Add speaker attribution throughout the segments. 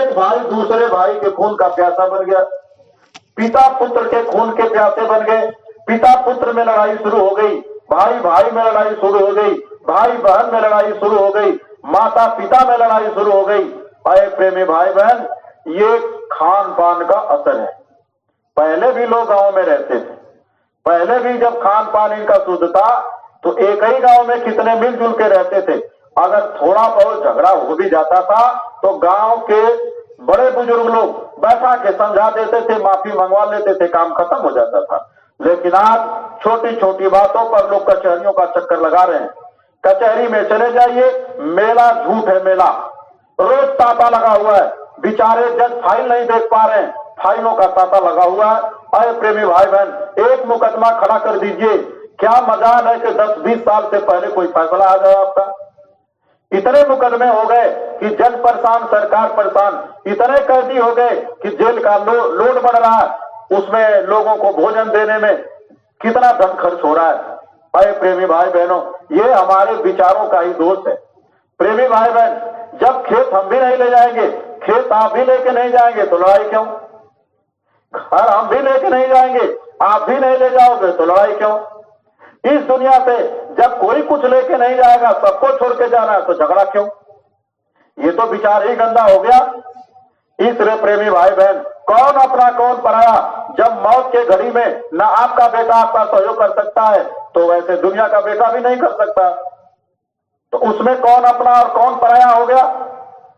Speaker 1: एक भाई दूसरे भाई के खून का प्यासा बन गया, पिता पुत्र के खून के प्यासे बन गए, पिता पुत्र में लड़ाई शुरू हो गई, भाई भाई में लड़ाई शुरू हो गई, भाई बहन में लड़ाई शुरू हो गई, माता पिता में लड़ाई शुरू हो गई। अरे प्रेमी भाई बहन, ये खान पान का असर है। पहले भी लोग गांव में रहते थे, पहले भी जब खान पान इनका शुद्ध था तो एक ही गांव में कितने मिलजुल के रहते थे। अगर थोड़ा बहुत झगड़ा हो भी जाता था तो गांव के बड़े बुजुर्ग लोग बैठा के समझा देते थे, माफी मंगवा लेते थे, काम खत्म हो जाता था। लेकिन आज छोटी छोटी बातों पर लोग कचहरियों का चक्कर लगा रहे हैं। कचहरी में चले जाइए, मेला झूठ है मेला, रोज तांता लगा हुआ है, बेचारे जज फाइल नहीं देख पा रहे हैं, फाइलों का तांता लगा हुआ है। अरे प्रेमी भाई बहन, एक मुकदमा खड़ा कर दीजिए, क्या मजाल है कि 10-20 साल से पहले कोई फैसला आ जाए आपका। इतने मुकदमे हो गए कि जज परेशान, सरकार परेशान, इतने कैदी हो गए कि जेल का लोड बढ़ रहा है, उसमें लोगों को भोजन देने में कितना धन खर्च हो रहा है। अरे प्रेमी भाई बहनों, ये हमारे विचारों का ही दोष है। प्रेमी भाई बहन, जब खेत हम भी नहीं ले जाएंगे, खेत आप भी लेके नहीं जाएंगे तो लड़ाई क्यों? घर हम भी लेके नहीं जाएंगे, आप भी नहीं ले जाओगे तो लड़ाई क्यों? इस दुनिया से जब कोई कुछ लेके नहीं जाएगा, सबको छोड़ के जाना है तो झगड़ा क्यों? ये तो विचार ही गंदा हो गया। इसलिए प्रेमी भाई बहन, कौन अपना कौन पराया, जब मौत के घड़ी में न आपका बेटा आपका सहयोग कर सकता है तो वैसे दुनिया का बेटा भी नहीं कर सकता, तो उसमें कौन अपना और कौन पराया हो गया।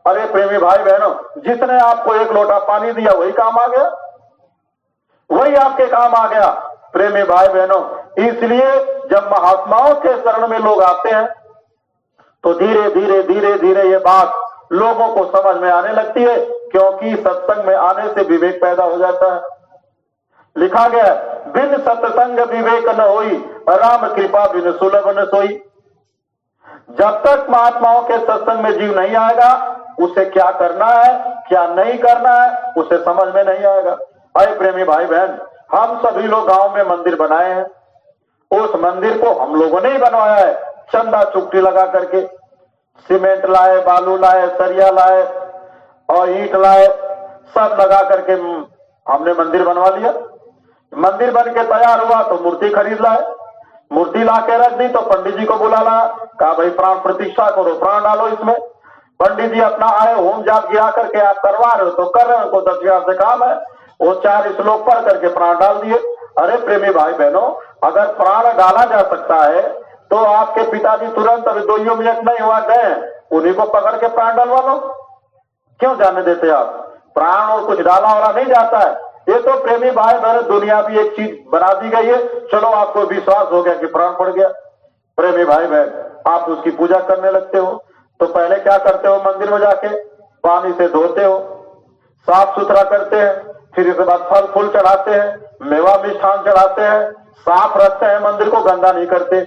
Speaker 1: अरे प्रेमी भाई बहनों, जिसने आपको एक लोटा पानी दिया वही काम आ गया, वही आपके काम आ गया। प्रेमी भाई बहनों, इसलिए जब महात्माओं के शरण में लोग आते हैं तो धीरे धीरे धीरे धीरे ये बात लोगों को समझ में आने लगती है, क्योंकि सत्संग में आने से विवेक पैदा हो जाता है। लिखा गया है, बिन सत्संग विवेक न होई, राम कृपा बिन सुलभ न सोई। जब तक महात्माओं के सत्संग में जीव नहीं आएगा, उसे क्या करना है क्या नहीं करना है उसे समझ में नहीं आएगा। अरे प्रेमी भाई बहन, हम सभी लोग गांव में मंदिर बनाए हैं, उस मंदिर को हम लोगों ने ही बनवाया है, चंदा चुक्टी लगा करके, सीमेंट लाए, बालू लाए, सरिया लाए और ईंट लाए, सब लगा करके हमने मंदिर बनवा लिया। मंदिर बन के तैयार हुआ तो मूर्ति खरीद लाए, मूर्ति ला के रख दी तो पंडित जी को बुला लाया, कहा भाई प्राण प्रतिष्ठा करो, प्राण डालो इसमें। पंडित जी अपना आए, होम जाप गिरा करके आप करवा रहे हो तो कर रहे हो, उनको 10,000 से काम है, वो 4 श्लोक पढ़ करके प्राण डाल दिए। अरे प्रेमी भाई बहनों, अगर प्राण डाला जा सकता है तो आपके पिताजी तुरंत अभी 2 मिनट नहीं हुआ गए, उन्हीं को पकड़ के प्राण डलवा लो, क्यों जाने देते आप? प्राण और कुछ डाला वाला नहीं जाता है। ये तो प्रेमी भाई बहन दुनिया भी एक चीज बना दी गई है, चलो आपको विश्वास हो गया कि प्राण पड़ गया, प्रेमी भाई बहन आप उसकी पूजा करने लगते हो। तो पहले क्या करते हो, मंदिर में जाके पानी से धोते हो, साफ सुथरा करते हैं, फिर इसके बाद फल फूल चढ़ाते हैं, मेवा मिष्ठान चढ़ाते हैं, साफ रखते हैं, मंदिर को गंदा नहीं करते।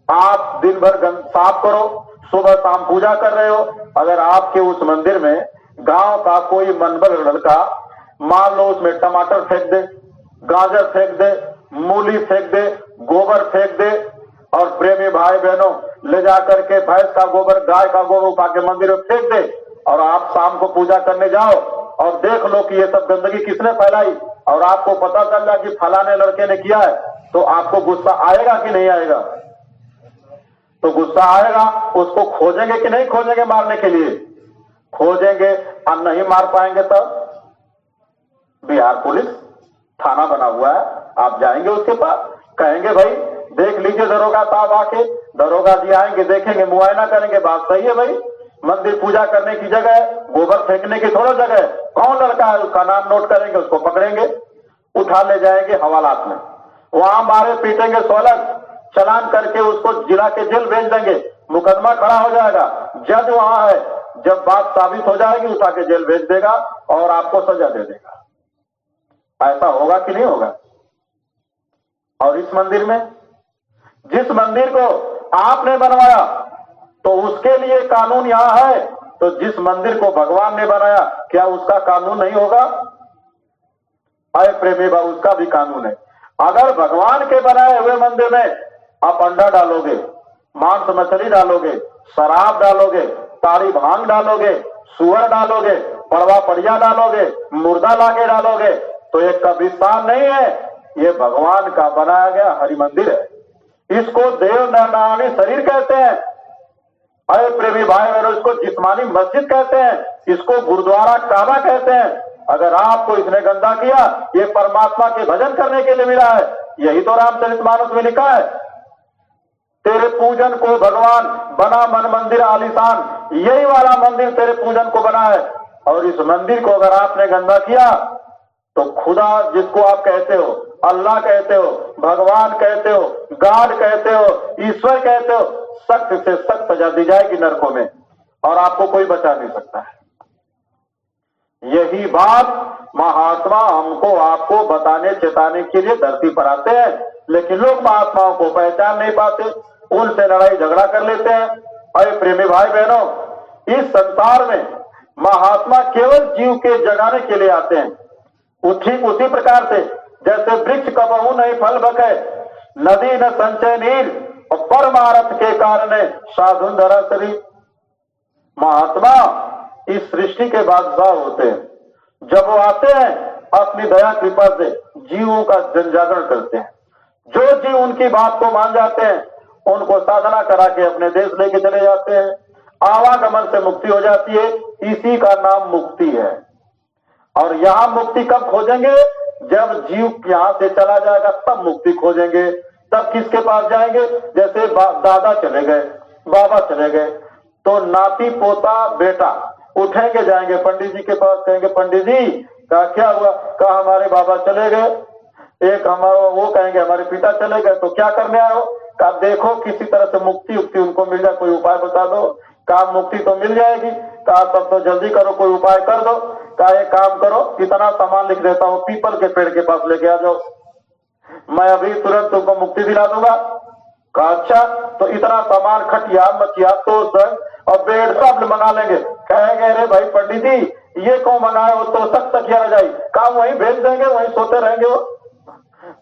Speaker 1: आप दिन भर साफ करो, सुबह शाम पूजा कर रहे हो। अगर आपके उस मंदिर में गांव का कोई मनबल लड़का मान लो उसमें टमाटर फेंक दे, गाजर फेंक दे, मूली फेंक दे, गोबर फेंक दे, और प्रेमी भाई बहनों ले जा करके भैंस का गोबर, गाय का गोबर उठा के मंदिर में फेंक दे, और आप शाम को पूजा करने जाओ और देख लो कि ये सब गंदगी किसने फैलाई, और आपको पता चल जाए कि फलाने लड़के ने किया है, तो आपको गुस्सा आएगा कि नहीं आएगा? तो गुस्सा आएगा। उसको खोजेंगे कि नहीं खोजेंगे मारने के लिए? खोजेंगे, और नहीं मार पाएंगे तब बिहार पुलिस थाना बना हुआ है, आप जाएंगे उसके पास, कहेंगे भाई देख लीजिए दरोगा साहब आके, दरोगा जी आएंगे, देखेंगे, मुआयना करेंगे, बात सही है भाई, मंदिर पूजा करने की जगह है, गोबर फेंकने की थोड़ा जगह है, कौन लड़का है उसका नाम नोट करेंगे, उसको पकड़ेंगे, उठा ले जाएंगे हवालात में, वहां मारे पीटेंगे, 16 चालान करके उसको जिला के जेल भेज देंगे, मुकदमा खड़ा हो जाएगा, जज वहां है, जब बात साबित हो जाएगी उठा के जेल भेज देगा और आपको सजा दे देगा। ऐसा होगा कि नहीं होगा? और इस मंदिर में, जिस मंदिर को आपने बनवाया तो उसके लिए कानून यहां है, तो जिस मंदिर को भगवान ने बनाया क्या उसका कानून नहीं होगा? अरे प्रेमी बाबू, उसका भी कानून है। अगर भगवान के बनाए हुए मंदिर में आप अंडा डालोगे, मांस मछली डालोगे, शराब डालोगे, ताड़ी भांग डालोगे, सुअर डालोगे, पड़वा पड़िया डालोगे, मुर्दा लाके डालोगे तो ये कब्रिस्तान नहीं है, ये भगवान का बनाया गया हरि मंदिर है। इसको देव नारायणी शरीर कहते हैं। अरे प्रेमी भाई बहनों, इसको जिस्मानी मस्जिद कहते हैं, इसको गुरुद्वारा काबा कहते हैं। अगर आपको इसने गंदा किया, ये परमात्मा के भजन करने के लिए मिला है। यही तो रामचरितमानस में लिखा है, तेरे पूजन को भगवान बना मन मंदिर आलीशान, यही वाला मंदिर तेरे पूजन को बना है। और इस मंदिर को अगर आपने गंदा किया तो खुदा जिसको आप कहते हो, अल्लाह कहते हो, भगवान कहते हो, गॉड कहते हो, ईश्वर कहते हो, सख्त से सख्त सजा दी जाएगी नरकों में और आपको कोई बचा नहीं सकता है। यही बात महात्मा हमको आपको बताने चेताने के लिए धरती पर आते हैं, लेकिन लोग महात्माओं को पहचान नहीं पाते, उनसे लड़ाई झगड़ा कर लेते हैं। अरे प्रेमी भाई बहनों, इस संसार में महात्मा केवल जीव के जगाने के लिए आते हैं। ठीक उसी प्रकार से जैसे वृक्ष कबहू नहीं फल बके, नदी न संचय नीर, और परमारथ के कारण साधु धरा शरीर। महात्मा इस सृष्टि के बादशाह होते हैं। जब वो आते हैं अपनी दया कृपा से जीवों का जनजागरण करते हैं। जो जीव उनकी बात को मान जाते हैं उनको साधना करा के अपने देश लेके चले जाते हैं। आवागमन से मुक्ति हो जाती है, इसी का नाम मुक्ति है। और यहां मुक्ति कब खोजेंगे? जब जीव यहां से चला जाएगा तब मुक्ति खोजेंगे। तब किसके पास जाएंगे? जैसे दादा चले गए, बाबा चले गए, तो नाती पोता बेटा उठेंगे, जाएंगे पंडित जी के पास, कहेंगे पंडित जी का क्या हुआ? कहा हमारे बाबा चले गए। एक हमारा वो कहेंगे हमारे पिता चले गए। तो क्या करने आए हो? कहा देखो किसी तरह से मुक्ति उक्ति उनको मिल जाए, कोई उपाय बता दो। कहा मुक्ति तो मिल जाएगी। कहा तब तो जल्दी करो, कोई उपाय कर दो। कहा एक काम करो, इतना सामान लिख देता हूँ, पीपल के पेड़ के पास लेके आ जाओ, मैं अभी तुरंत तुमको मुक्ति दिला दूंगा। कहा अच्छा, तो इतना सामान खटिया मचिया तोशक और बेड सब मंगा लेंगे। कहेंगे अरे भाई पंडित जी ये कौन मंगाए हो? तो सख्त तकिया रजाई। कहा वहीं भेज देंगे, वहीं सोते रहेंगे। वो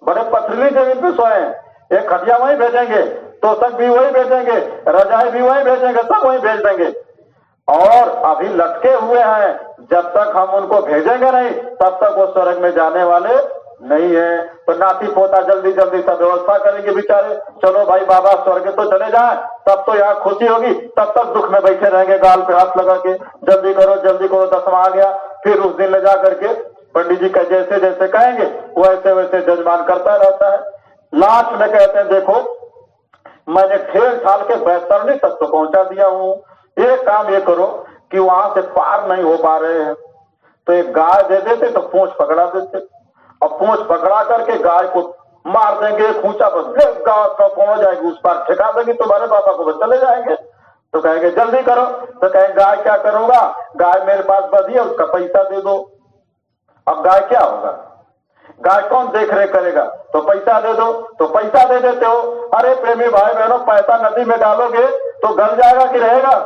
Speaker 1: बड़े पथरीली जमीन पे सोए हैं, एक खटिया वहीं भेजेंगे, तोशक भी वहीं भेजेंगे, रजाई भी वहीं भेजेंगे, सब वहीं भेज देंगे। और अभी लटके हुए हैं, जब तक हम उनको भेजेंगे नहीं तब तक वो स्वर्ग में जाने वाले नहीं है। तो नाती पोता जल्दी जल्दी सब व्यवस्था करेंगे बेचारे। चलो भाई बाबा स्वर्ग तो चले जाए, तब तो यहाँ खुशी होगी, तब तक दुख में बैठे रहेंगे गाल पे हाथ लगा के, जल्दी करो जल्दी करो, 10वां आ गया। फिर उस दिन ले जा करके पंडित जी का जैसे जैसे कहेंगे वैसे वैसे जजमान करता रहता है। लास्ट में कहते हैं देखो मैंने ठेल ठाल के बैतरणी तक तो पहुंचा दिया हूँ, एक काम ये करो कि वहां से पार नहीं हो पा रहे हैं तो एक गाय दे देते तो पूंछ पकड़ा देते, और पूंछ पकड़ा करके गाय को मार देंगे, खूंचा बस गाय पहुंच जाएगी, उस पार ठेका देंगे, तुम्हारे पापा को बस चले जाएंगे। तो कहेंगे जल्दी करो। तो कहेंगे गाय क्या करूंगा? गाय मेरे पास बधी है, उसका पैसा दे दो। अब गाय क्या होगा? गाय कौन देख रेख करेगा? तो पैसा दे दो। तो पैसा दे देते हो। अरे प्रेमी भाई बहनों, पैसा नदी में डालोगे तो गल जाएगा कि रहेगा?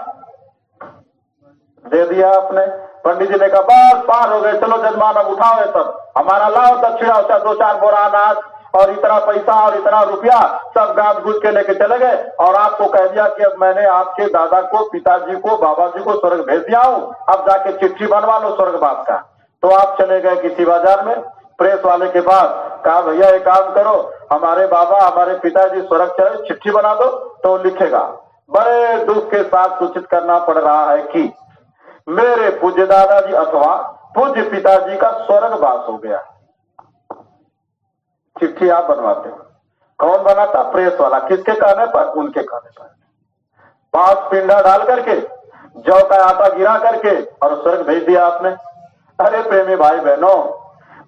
Speaker 1: दे दिया आपने। पंडित जी ने कहा बस पार हो गए, चलो जजमान अब उठाओ ये सब, हमारा लाओ दक्षिणा, उसका 2-4 बोरा अनाज और इतना पैसा और इतना रुपया सब गांठ गुज के लेके चले गए। और आपको कह दिया कि अब मैंने आपके दादा को, पिताजी को, बाबा जी को स्वर्ग भेज दिया हूं, अब जाके चिट्ठी बनवा लो स्वर्गवास का। तो आप चले गए किसी बाजार में, प्रेस वाले के पास, कहा भैया एक काम करो, हमारे बाबा हमारे पिताजी स्वर्ग चले, चिट्ठी बना दो। तो लिखेगा, बड़े दुख के साथ सूचित करना पड़ रहा है कि मेरे पूज्य दादाजी अथवा पूज्य पिताजी का स्वर्गवास हो गया। चिट्ठी आप बनवाते हो। कौन बनाता? प्रेस वाला। किसके कहने पर? उनके कहने पर। 5 पिंडा डाल करके, जौ का आटा गिरा करके और स्वर्ग भेज दिया आपने। अरे प्रेमी भाई बहनों,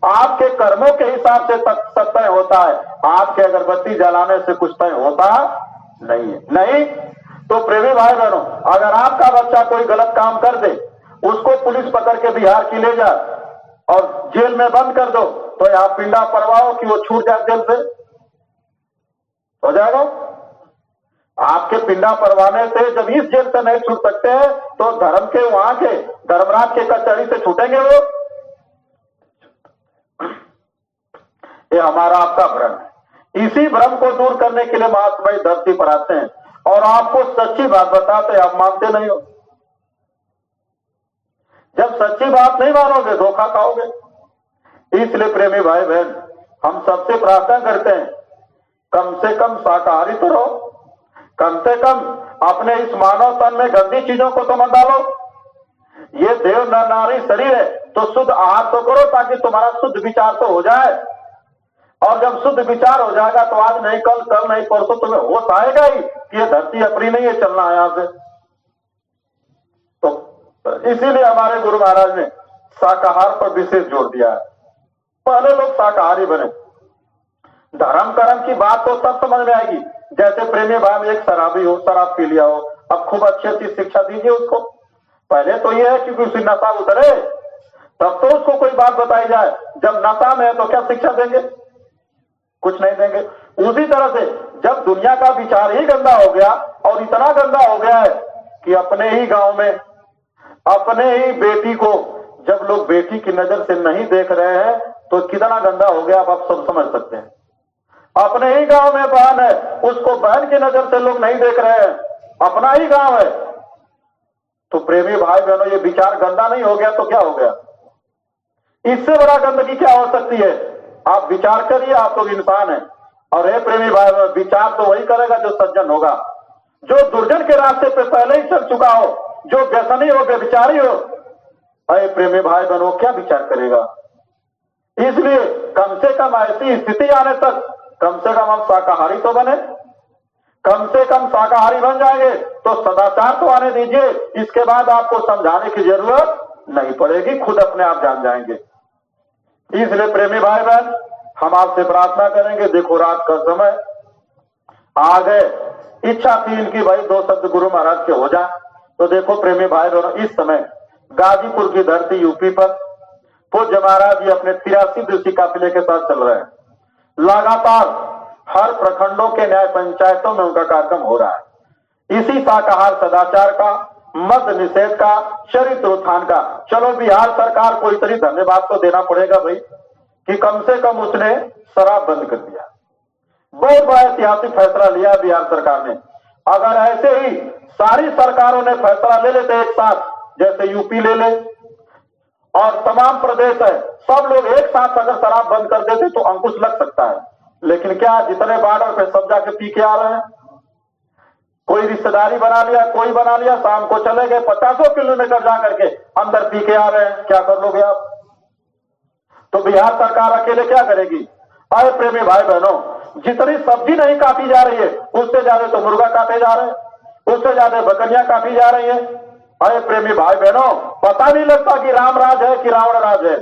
Speaker 1: आपके कर्मों के हिसाब से सब तय होता है, आपके अगरबत्ती जलाने से कुछ तय होता नहीं है। नहीं तो प्रेमी भाई बहनों, अगर आपका बच्चा कोई गलत काम कर दे, उसको पुलिस पकड़ के बिहार की ले जाए और जेल में बंद कर दो, तो यहां पिंडा परवाओ कि वो छूट जाए जेल से? हो जाएगा? आपके पिंडा परवाने से जब इस जेल से नहीं छूट सकते हैं तो धर्म के वहां के धर्मराज के कचहरी से छूटेंगे वो? ये हमारा आपका भ्रम है। इसी भ्रम को दूर करने के लिए महात्मा धरती पर आते हैं और आपको सच्ची बात बताते, आप मानते नहीं हो। जब सच्ची बात नहीं मानोगे धोखा खाओगे। इसलिए प्रेमी भाई बहन, हम सबसे प्रार्थना करते हैं, कम से कम शाकाहारी तो रहो, कम से कम अपने इस मानव तन में गंदी चीजों को तो मत डालो। ये देव नारी शरीर है तो शुद्ध आहार तो करो ताकि तुम्हारा शुद्ध विचार तो हो जाए। और जब शुद्ध विचार हो जाएगा तो आज नहीं कल, कल नहीं परसों तुम्हें होश आएगा ही कि ये धरती अपनी नहीं है, चलना है यहां से। तो इसीलिए हमारे गुरु महाराज ने शाकाहार पर विशेष जोर दिया है। पहले लोग शाकाहारी बने, धर्म कर्म की बात तो सब समझ में आएगी। जैसे प्रेमी भाई में एक शराबी हो, शराब पी लिया हो, अब खूब अच्छी अच्छी शिक्षा दीजिए उसको। पहले तो यह है कि उसी नशा उतरे तब तो उसको कोई बात बताई जाए। जब नशा में है तो क्या शिक्षा देंगे? कुछ नहीं देंगे। उसी तरह से जब दुनिया का विचार ही गंदा हो गया और इतना गंदा हो गया है कि अपने ही गांव में अपने ही बेटी को जब लोग बेटी की नजर से नहीं देख रहे हैं तो कितना गंदा हो गया आप सब समझ सकते हैं। अपने ही गांव में बहन है, उसको बहन की नजर से लोग नहीं देख रहे हैं, अपना ही गांव है। तो प्रेमी भाई बहनों, ये विचार गंदा नहीं हो गया तो क्या हो गया? इससे बड़ा गंदगी क्या हो सकती है? आप विचार करिए, आप तो इंसान हैं। और हे प्रेमी भाई बहनों, विचार तो वही करेगा जो सज्जन होगा, जो दुर्जन के रास्ते पे पहले ही चल चुका हो, जो व्यसनी हो, व्यभिचारी हो। अरे प्रेमी भाई बहनों, क्या विचार करेगा? इसलिए कम से कम ऐसी स्थिति आने तक कम से कम हम शाकाहारी तो बने, कम से कम शाकाहारी बन जाएंगे तो सदाचार तो आने दीजिए। इसके बाद आपको समझाने की जरूरत नहीं पड़ेगी, खुद अपने आप जान जाएंगे। इसलिए प्रेमी भाई बहन, हम आपसे प्रार्थना करेंगे, देखो रात का समय आ गए, इच्छा थी इनकी भाई 2 शब्द गुरु महाराज के हो जाए। तो देखो प्रेमी भाई बहनों, इस समय गाजीपुर की धरती यूपी पर पूज्य महाराज जी अपने 83 दिवसीय काफिले के साथ चल रहे हैं। लगातार हर प्रखंडों के न्याय पंचायतों में उनका कार्यक्रम हो रहा है। इसी शाकाहार सदाचार का, मद्य निषेध का, चरित्र उत्थान का। चलो बिहार सरकार को इतनी धन्यवाद तो देना पड़ेगा भाई कि कम से कम उसने शराब बंद कर दिया। बहुत बड़ा ऐतिहासिक फैसला लिया बिहार सरकार ने। अगर ऐसे ही सारी सरकारों ने फैसला ले लेते एक साथ, जैसे यूपी ले ले और तमाम प्रदेश है, सब लोग एक साथ अगर शराब बंद कर देते तो अंकुश लग सकता है। लेकिन क्या जितने बॉर्डर पे सब जाके पी के आ रहे हैं, कोई रिश्तेदारी बना लिया, कोई बना लिया, शाम को चले गए 50 किलोमीटर जा करके अंदर पी के आ रहे हैं, क्या कर लोगे आप? तो बिहार सरकार अकेले क्या करेगी? अरे प्रेमी भाई बहनों, जितनी सब्जी नहीं काटी जा रही है उससे ज्यादा तो मुर्गा काटे जा रहे हैं, उससे ज्यादा बकरियां काटी जा रही है। अरे प्रेमी भाई बहनों, पता नहीं लगता कि राम राज है कि रावण राज है।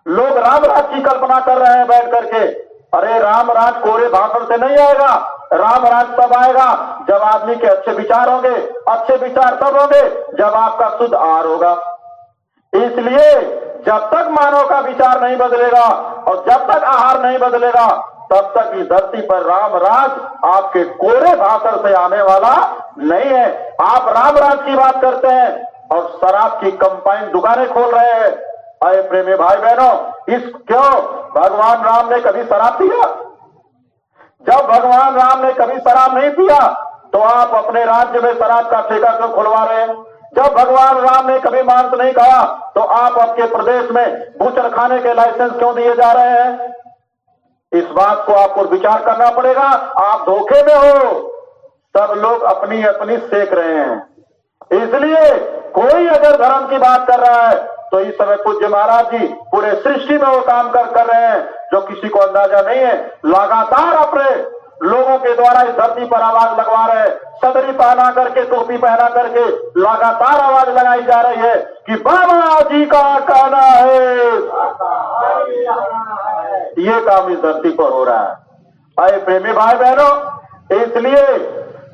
Speaker 1: लोग राम राज की कल्पना कर रहे हैं बैठ करके। अरे राम राज कोरे भाषण से नहीं आएगा, राम राज तब आएगा जब आदमी के अच्छे विचार होंगे। अच्छे विचार तब होंगे जब आपका शुद्ध आहार होगा। इसलिए जब तक मानव का विचार नहीं बदलेगा और जब तक आहार नहीं बदलेगा तब तक इस धरती पर राम राज आपके कोरे भाषण से आने वाला नहीं है। आप राम राज की बात करते हैं और शराब की कंपाइन दुकानें खोल रहे हैं। अरे प्रेमी भाई बहनों, क्यों भगवान राम ने कभी शराब पिया? जब भगवान राम ने कभी शराब नहीं पिया तो आप अपने राज्य में शराब का ठेका क्यों खुलवा रहे हैं? जब भगवान राम ने कभी मांस नहीं खाया तो आप आपके प्रदेश में बूचर खाने के लाइसेंस क्यों दिए जा रहे हैं? इस बात को आपको विचार करना पड़ेगा। आप धोखे में हो, सब लोग अपनी अपनी सेक रहे हैं। इसलिए कोई अगर धर्म की बात कर रहा है तो इस समय पूज्य महाराज जी पूरे सृष्टि में वो काम कर रहे हैं जो किसी को अंदाजा नहीं है। लगातार अपने लोगों के द्वारा इस धरती पर आवाज लगवा रहे हैं, सदरी पहना करके, टोपी पहना करके लगातार आवाज लगाई जा रही है कि बाबा जी का कहना है। ये काम इस धरती पर हो रहा है। अरे प्रेमी भाई बहनों, इसलिए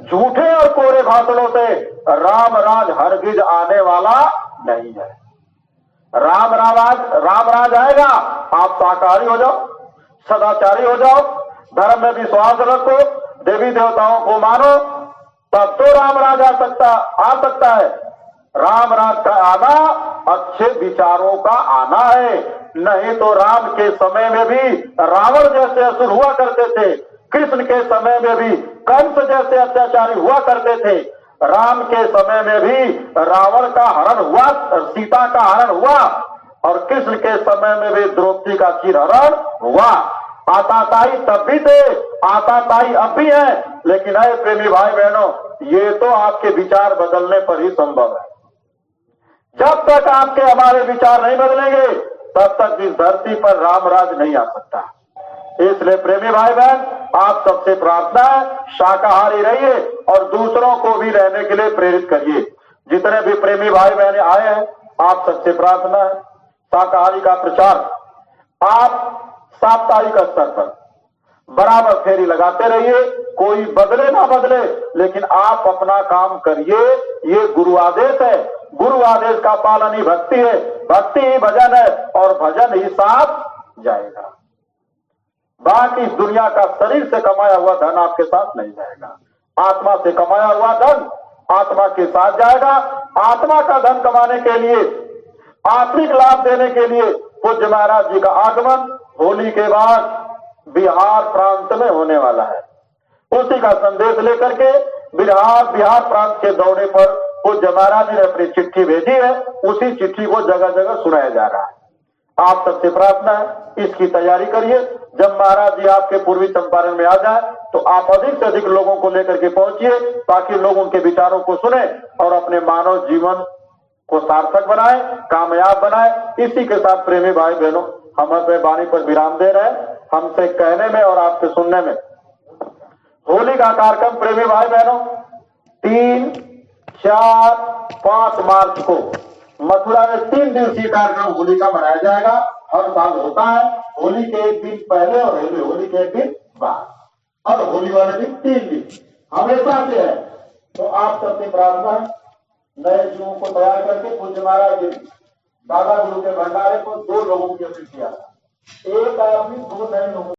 Speaker 1: झूठे और कोरे भाषणों से राम राज हरगिज आने वाला नहीं है। राम राज आएगा, आप शाकाहारी हो जाओ, सदाचारी हो जाओ, धर्म में विश्वास रखो, देवी देवताओं को मानो, तब तो राम राज आ सकता है। राम राज का आना अच्छे विचारों का आना है, नहीं तो राम के समय में भी रावण जैसे असुर हुआ करते थे, कृष्ण के समय में भी कंस जैसे अत्याचारी हुआ करते थे। राम के समय में भी रावण का हरण हुआ, सीता का हरण हुआ, और कृष्ण के समय में भी द्रौपदी का चिरहरण हुआ। आताताई तब भी थे, आताताई अब भी है, लेकिन है प्रेमी भाई बहनों, ये तो आपके विचार बदलने पर ही संभव है। जब तक आपके हमारे विचार नहीं बदलेंगे तब तक इस धरती पर रामराज नहीं आ सकता। इसलिए प्रेमी भाई बहन, आप सबसे प्रार्थना है, शाकाहारी रहिए और दूसरों को भी रहने के लिए प्रेरित करिए। जितने भी प्रेमी भाई बहन आए हैं, आप सबसे प्रार्थना है, शाकाहारी का प्रचार आप साप्ताहिक स्तर पर बराबर फेरी लगाते रहिए। कोई बदले ना बदले, लेकिन आप अपना काम करिए। ये गुरु आदेश है, गुरु आदेश का पालन ही भक्ति है, भक्ति ही भजन है, और भजन ही साथ जाएगा। बाकी इस दुनिया का शरीर से कमाया हुआ धन आपके साथ नहीं जाएगा। आत्मा से कमाया हुआ धन आत्मा के साथ जाएगा। आत्मा का धन कमाने के लिए, आत्मिक लाभ देने के लिए पूज्य महाराज जी का आगमन होली के बाद बिहार प्रांत में होने वाला है। उसी का संदेश लेकर के बिहार प्रांत के दौरे पर पूज्य महाराज जी ने अपनी चिट्ठी भेजी है। उसी चिट्ठी को जगह जगह सुनाया जा रहा है। आप सबसे प्रार्थना है, इसकी तैयारी करिए। जब महाराज जी आपके पूर्वी चंपारण में आ जाए तो आप अधिक से अधिक लोगों को लेकर के पहुंचिए, ताकि लोग उनके विचारों को सुने और अपने मानव जीवन को सार्थक बनाए, कामयाब बनाए। इसी के साथ प्रेमी भाई बहनों, हम अपने वाणी पर विराम दे रहे हैं। हमसे कहने में और आपसे सुनने में होली का कार्यक्रम प्रेमी भाई बहनों 3, 4, 5 मार्च को मथुरा में 3 दिवसीय कार्यक्रम होली का मनाया जाएगा। हर साल होता है, होली के एक दिन पहले और होली के एक दिन बाद, और होली वाले दिन 3 दिन हमेशा से है। तो आप सबसे प्रार्थना है, नए जीवों को तैयार करके पूज्य महाराज जी दादा गुरु के भंडारे को 2 लोगों की अपील किया था। एक आदमी 2 नए लोगों